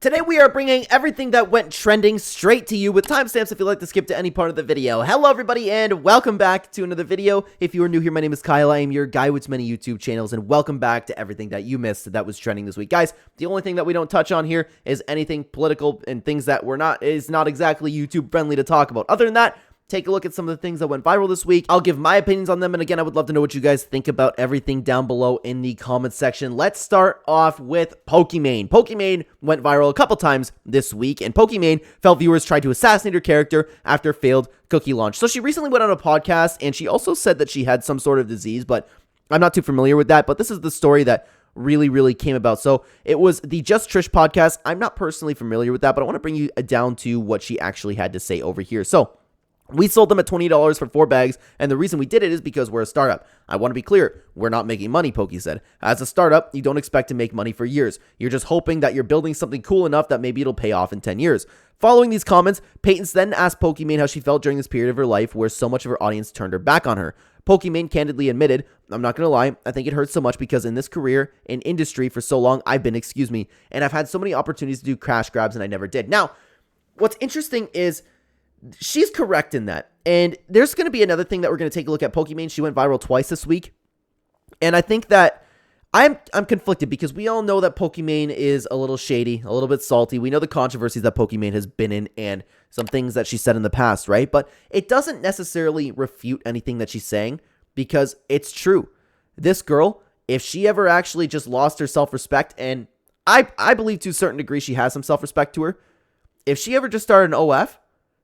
Today we are bringing everything that went trending straight to you with timestamps if you'd like to skip to any part of the video. Hello everybody and welcome back to another video. If you are new here, my name is Kyle. I am your guy with many YouTube channels and welcome back to everything that you missed that was trending this week. Guys, the only thing that we don't touch on here is anything political and things that is not exactly YouTube friendly to talk about. Other than that, take a look at some of the things that went viral this week. I'll give my opinions on them, and again, I would love to know what you guys think about everything down below in the comment section. Let's start off with Pokimane. Pokimane went viral a couple times this week, and Pokimane felt viewers tried to assassinate her character after a failed cookie launch. So she recently went on a podcast, and she also said that she had some sort of disease, but I'm not too familiar with that, but this is the story that really came about. So it was the Just Trish podcast. I'm not personally familiar with that, but I want to bring you down to what she actually had to say over here. So we sold them at $20 for 4 bags, and the reason we did it is because we're a startup. I want to be clear, we're not making money, Pokey said. As a startup, you don't expect to make money for years. You're just hoping that you're building something cool enough that maybe it'll pay off in 10 years. Following these comments, Peyton's then asked Pokimane how she felt during this period of her life where so much of her audience turned her back on her. Pokimane candidly admitted, I'm not going to lie, I think it hurts so much because in this career, in industry for so long, I've been, and I've had so many opportunities to do cash grabs and I never did. Now, what's interesting is she's correct in that. And there's going to be another thing that we're going to take a look at. Pokimane, she went viral twice this week. And I think that I'm conflicted because we all know that Pokimane is a little shady, a little bit salty. We know the controversies that Pokimane has been in and some things that she said in the past, right? But it doesn't necessarily refute anything that she's saying because it's true. This girl, if she ever actually just lost her self-respect, and I believe to a certain degree she has some self-respect to her, if she ever just started an OF,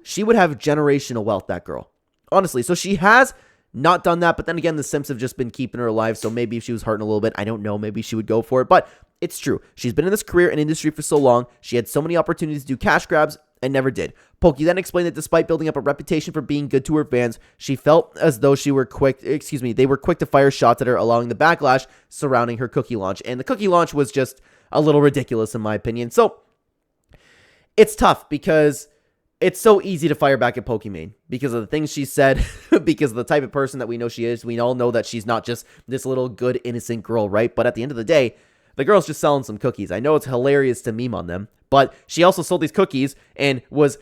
she would have generational wealth, that girl. Honestly. So she has not done that. But then again, the Simps have just been keeping her alive. So maybe if she was hurting a little bit, I don't know. Maybe she would go for it. But it's true. She's been in this career and industry for so long. She had so many opportunities to do cash grabs and never did. Pokey then explained that despite building up a reputation for being good to her fans, she felt as though they were quick to fire shots at her, allowing the backlash surrounding her cookie launch. And the cookie launch was just a little ridiculous in my opinion. So it's tough because it's so easy to fire back at Pokimane because of the things she said, because of the type of person that we know she is. We all know that she's not just this little good, innocent girl, right? But at the end of the day, the girl's just selling some cookies. I know it's hilarious to meme on them, but she also sold these cookies and was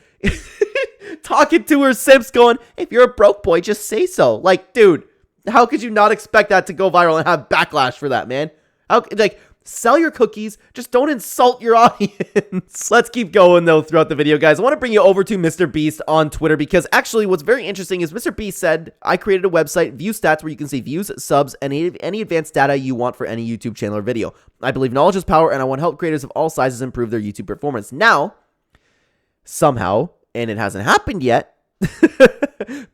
talking to her Simps going, if you're a broke boy, just say so. Like, dude, how could you not expect that to go viral and have backlash for that, man? Sell your cookies. Just don't insult your audience. Let's keep going, though, throughout the video, guys. I want to bring you over to MrBeast on Twitter because actually what's very interesting is MrBeast said, I created a website, View Stats, where you can see views, subs, and any advanced data you want for any YouTube channel or video. I believe knowledge is power, and I want to help creators of all sizes improve their YouTube performance. Now, somehow, and it hasn't happened yet,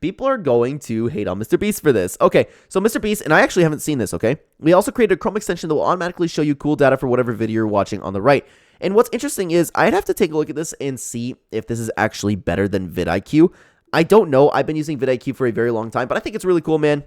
people are going to hate on MrBeast for this. Okay, so MrBeast, and I actually haven't seen this, okay? We also created a Chrome extension that will automatically show you cool data for whatever video you're watching on the right. And what's interesting is I'd have to take a look at this and see if this is actually better than vidIQ. I don't know. I've been using vidIQ for a very long time, but I think it's really cool, man.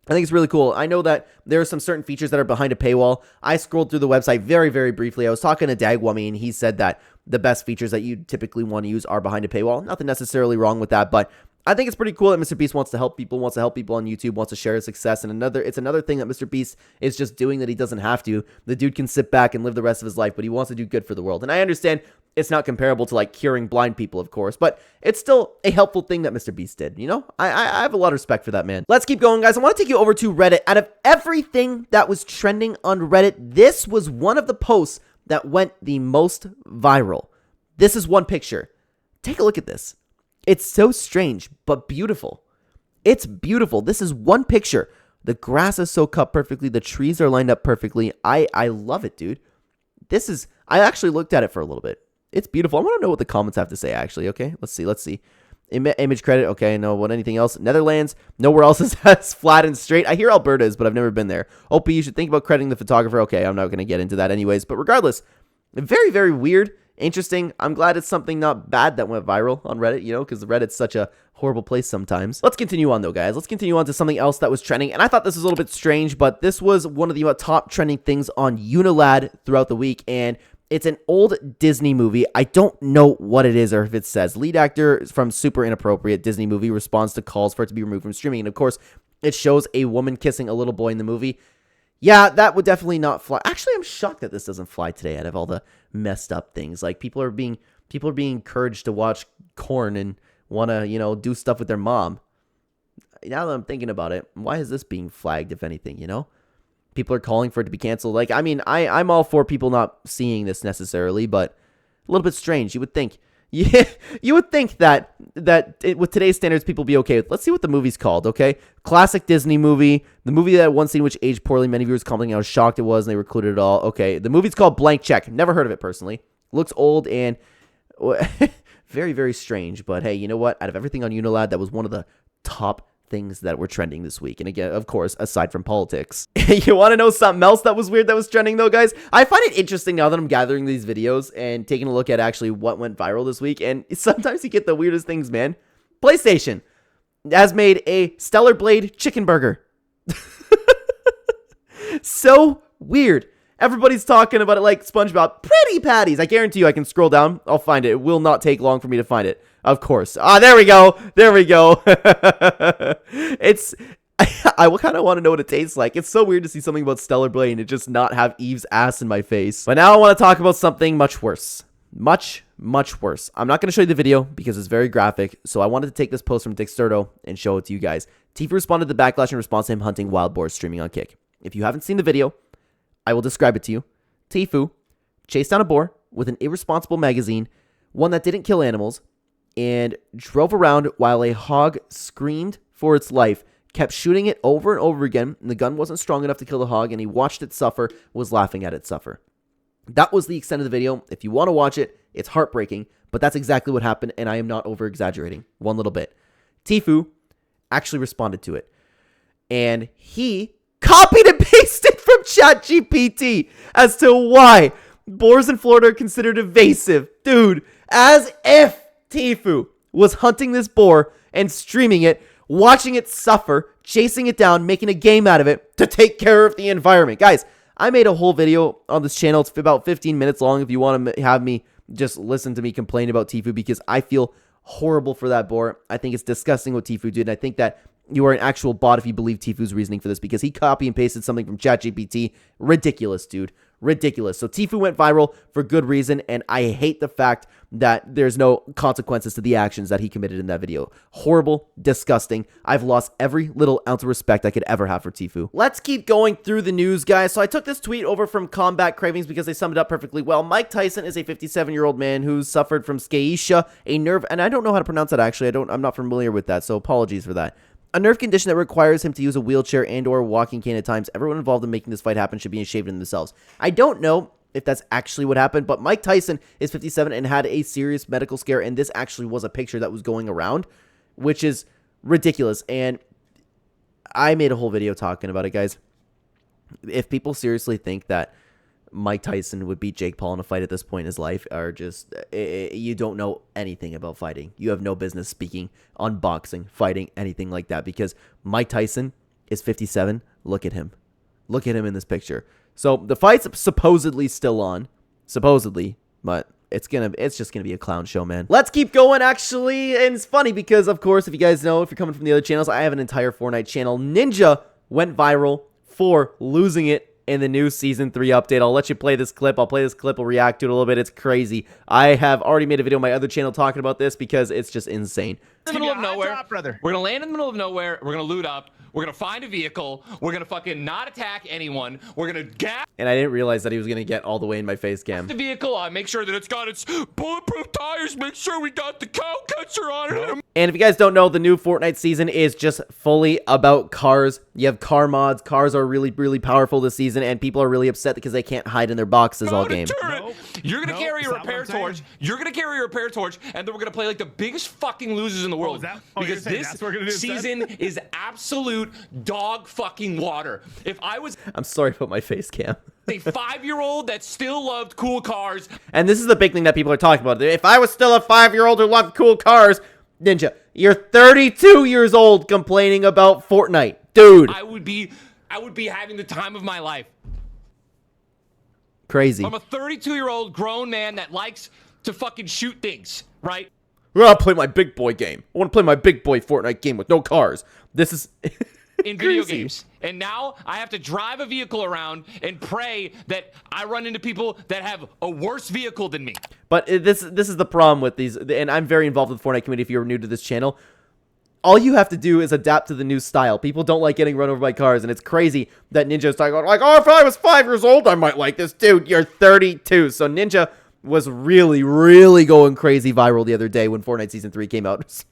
I think it's really cool. I know that there are some certain features that are behind a paywall. I scrolled through the website very briefly. I was talking to Dagwami, and he said that the best features that you typically want to use are behind a paywall. Nothing necessarily wrong with that, but I think it's pretty cool that MrBeast wants to help people on YouTube, wants to share his success, and it's another thing that MrBeast is just doing that he doesn't have to. The dude can sit back and live the rest of his life, but he wants to do good for the world. And I understand it's not comparable to like curing blind people, of course, but it's still a helpful thing that MrBeast did, you know? I have a lot of respect for that, man. Let's keep going, guys. I want to take you over to Reddit. Out of everything that was trending on Reddit, this was one of the posts that went the most viral. This is one picture. Take a look at this. It's so strange, but beautiful. It's beautiful. This is one picture. The grass is so cut perfectly. The trees are lined up perfectly. I love it, dude. I actually looked at it for a little bit. It's beautiful. I want to know what the comments have to say, actually. Okay, let's see. Image credit. Okay, no, what, anything else? Netherlands. Nowhere else is as flat and straight. I hear Alberta is, but I've never been there. OP, you should think about crediting the photographer. Okay, I'm not going to get into that anyways. But regardless, very weird. Interesting. I'm glad it's something not bad that went viral on Reddit, you know, because Reddit's such a horrible place sometimes. Let's continue on, though, guys. Let's continue on to something else that was trending, and I thought this was a little bit strange, but this was one of the top trending things on Unilad throughout the week, and it's an old Disney movie. I don't know what it is or if it says. Lead actor from super inappropriate Disney movie responds to calls for it to be removed from streaming, and of course, it shows a woman kissing a little boy in the movie. Yeah, that would definitely not fly. Actually, I'm shocked that this doesn't fly today out of all the messed up things. Like, people are being encouraged to watch corn and want to, you know, do stuff with their mom. Now that I'm thinking about it, why is this being flagged, if anything, you know? People are calling for it to be canceled. Like, I mean, I'm all for people not seeing this necessarily, but a little bit strange. You would think, yeah, you would think that with today's standards, people would be okay with. Let's see what the movie's called, okay? Classic Disney movie. The movie that had one scene which aged poorly. Many viewers commenting how shocked it was, and they recluded it all. Okay, the movie's called Blank Check. Never heard of it personally. Looks old and very, very strange. But hey, you know what? Out of everything on Unilad, that was one of the top things that were trending this week. And again, of course, aside from politics. You want to know something else that was weird that was trending though, guys? I find it interesting now that I'm gathering these videos and taking a look at actually what went viral this week. And sometimes you get the weirdest things, man. PlayStation has made a Stellar Blade chicken burger. So weird. Everybody's talking about it like SpongeBob. Pretty patties. I guarantee you I can scroll down. I'll find it. It will not take long for me to find it. Of course. Ah, there we go. There we go. It's... I kind of want to know what it tastes like. It's so weird to see something about Stellar Blade and it just not have Eve's ass in my face. But now I want to talk about something much worse. Much, much worse. I'm not going to show you the video because it's very graphic. So I wanted to take this post from Dexterto and show it to you guys. Tfue responded to the backlash in response to him hunting wild boars streaming on Kick. If you haven't seen the video, I will describe it to you. Tfue chased down a boar with an irresponsible magazine, one that didn't kill animals, and drove around while a hog screamed for its life, kept shooting it over and over again, and the gun wasn't strong enough to kill the hog, and he watched it suffer, was laughing at it suffer. That was the extent of the video. If you want to watch it, it's heartbreaking, but that's exactly what happened, and I am not over-exaggerating one little bit. Tfue actually responded to it, and he copied and pasted from ChatGPT as to why boars in Florida are considered invasive. Dude, as if Tfue was hunting this boar and streaming it, watching it suffer, chasing it down, making a game out of it to take care of the environment. Guys, I made a whole video on this channel. It's about 15 minutes long if you want to have me just listen to me complain about Tfue because I feel horrible for that boar. I think it's disgusting what Tfue did, and I think that you are an actual bot if you believe Tfue's reasoning for this because he copy and pasted something from ChatGPT. Ridiculous, dude. Ridiculous. So Tfue went viral for good reason, and I hate the fact that there's no consequences to the actions that he committed in that video. Horrible, disgusting. I've lost every little ounce of respect I could ever have for Tfue. Let's keep going through the news, guys. So I took this tweet over from Combat Cravings because they summed it up perfectly well. Mike Tyson is a 57-year-old man who's suffered from sciatica, a nerve, and I don't know how to pronounce that actually. I'm not familiar with that, so apologies for that. A nerve condition that requires him to use a wheelchair and or walking cane at times. Everyone involved in making this fight happen should be ashamed of themselves. I don't know if that's actually what happened, but Mike Tyson is 57 and had a serious medical scare, and this actually was a picture that was going around, which is ridiculous, and I made a whole video talking about it, guys. If people seriously think that Mike Tyson would beat Jake Paul in a fight at this point in his life, are just, you don't know anything about fighting. You have no business speaking on boxing, fighting, anything like that, because Mike Tyson is 57. Look at him. Look at him in this picture. So the fight's supposedly still on, supposedly, but it's just gonna be a clown show, man. Let's keep going, actually, and it's funny because, of course, if you guys know, if you're coming from the other channels, I have an entire Fortnite channel. Ninja went viral for losing it in the new Season 3 update. I'll let you play this clip. I'll play this clip. We'll react to it a little bit. It's crazy. I have already made a video on my other channel talking about this because it's just insane. In the middle of nowhere, we're gonna land in the middle of nowhere. We're gonna loot up. We're gonna find a vehicle. We're gonna fucking not attack anyone. We're gonna gas. And I didn't realize that he was gonna get all the way in my face cam. The vehicle. Make sure that it's got its bulletproof tires. Make sure we got the cow catcher on it. And if you guys don't know, the new Fortnite season is just fully about cars. You have car mods. Cars are really, really powerful this season, and people are really upset because they can't hide in their boxes all game. You're gonna carry a repair torch. You're gonna carry a repair torch, and then we're gonna play like the biggest fucking losers in the world. Because this season is absolute dog fucking water. If I was, I'm sorry about my face cam. a 5-year-old that still loved cool cars, and this is the big thing that people are talking about. If I was still a 5-year-old who loved cool cars, Ninja, you're 32 years old complaining about Fortnite, dude. I would be having the time of my life. Crazy. I'm a 32-year-old grown man that likes to fucking shoot things, right? I'll play my big boy game. I want to play my big boy Fortnite game with no cars. This is in video games. And now I have to drive a vehicle around and pray that I run into people that have a worse vehicle than me. But this is the problem with these, and I'm very involved with the Fortnite community if you're new to this channel. All you have to do is adapt to the new style. People don't like getting run over by cars, and it's crazy that Ninja's talking about, like, oh, if I was 5 years old, I might like this. Dude, you're 32. So Ninja was really, really going crazy viral the other day when Fortnite Season 3 came out.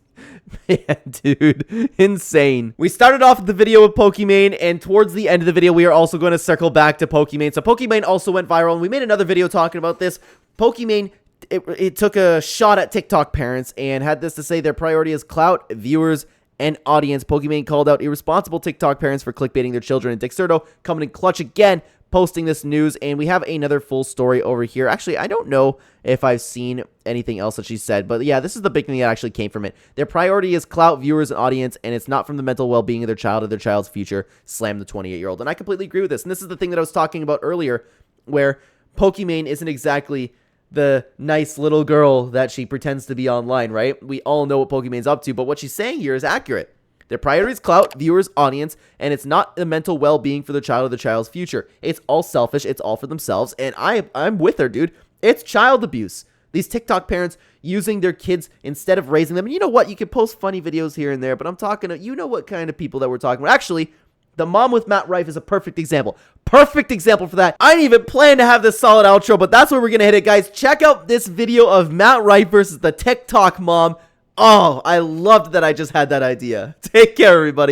Man, dude, insane. We started off the video with Pokimane, and towards the end of the video, we are also going to circle back to Pokimane. So Pokimane also went viral, and we made another video talking about this. Pokimane, it took a shot at TikTok parents and had this to say: their priority is clout, viewers, and audience. Pokimane called out irresponsible TikTok parents for clickbaiting their children, and Dexerto coming in clutch again, posting this news. And we have another full story over here. Actually, I don't know if I've seen anything else that she said, but yeah, this is the big thing that actually came from it. Their priority is clout, viewers, and audience, and it's not from the mental well-being of their child or their child's future. Slam the 28-year-old. And I completely agree with this. And this is the thing that I was talking about earlier, where Pokimane isn't exactly the nice little girl that she pretends to be online, right? We all know what Pokimane's up to, but what she's saying here is accurate. Their priority is clout, viewers, audience, and it's not the mental well-being for the child or the child's future. It's all selfish. It's all for themselves, and I'm with her, dude. It's child abuse. These TikTok parents using their kids instead of raising them. And you know what? You can post funny videos here and there, but I'm talking to, you know what kind of people that we're talking about. Actually, the mom with Matt Rife is a perfect example. Perfect example for that. I didn't even plan to have this solid outro, but that's where we're going to hit it, guys. Check out this video of Matt Rife versus the TikTok mom. Oh, I loved that I just had that idea. Take care, everybody.